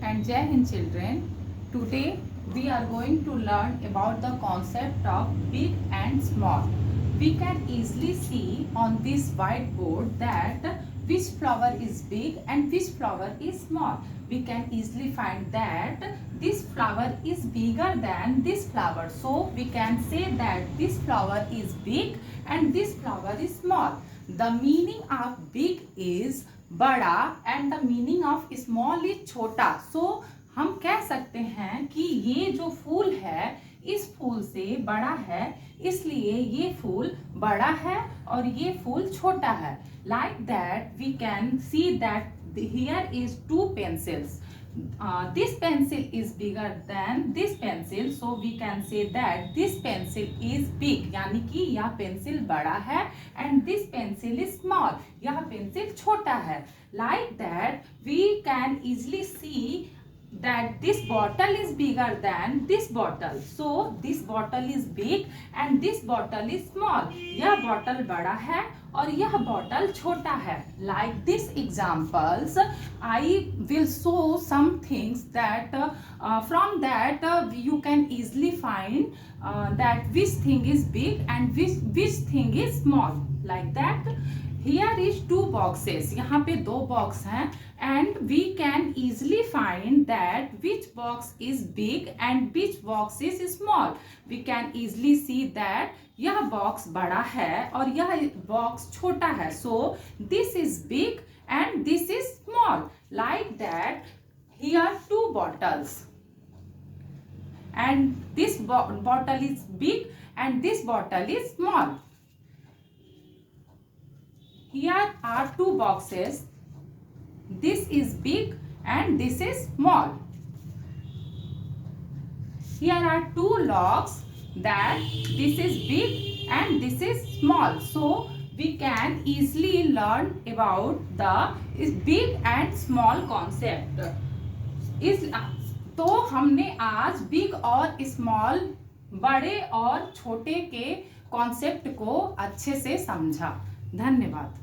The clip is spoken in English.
And Jai Hind children. Today we are going to learn about the concept of big and small. We can easily see on this whiteboard that which flower is big and which flower is small. We can easily find that this flower is bigger than this flower. So we can say that this flower is big and this flower is small. The meaning of big is बड़ा and the meaning of small is छोटा. सो हम कह सकते हैं कि ये जो फूल है इस फूल से बड़ा है, इसलिए ये फूल बड़ा है और ये फूल छोटा है. Like that we can see that here is two pencils. This pencil is bigger than this pencil, so we can say that this pencil is big. यानी कि यह पेंसिल बड़ा है and this pencil is small. यह pencil छोटा है. Like that we can easily see that this bottle is bigger than this bottle. So this bottle is big and this bottle is small. यह bottle बड़ा है और यह bottle छोटा है. Like this examples, I will show some things that from that you can easily find that which thing is big and which thing is small. Like that. Here is two boxes. यहाँ पे दो box हैं and we can easily find that which box is big and which box is small. We can easily see that यह box बड़ा है और यह box छोटा है. So this is big and this is small. Like that, here two bottles and this bottle is big and this bottle is small. Here are two boxes. This is big and this is small. Here are two logs that this is big and this is small. So we can easily learn about the big and small concept. तो हमने आज big और small, बड़े और छोटे के concept को अच्छे से समझा. धन्यवाद.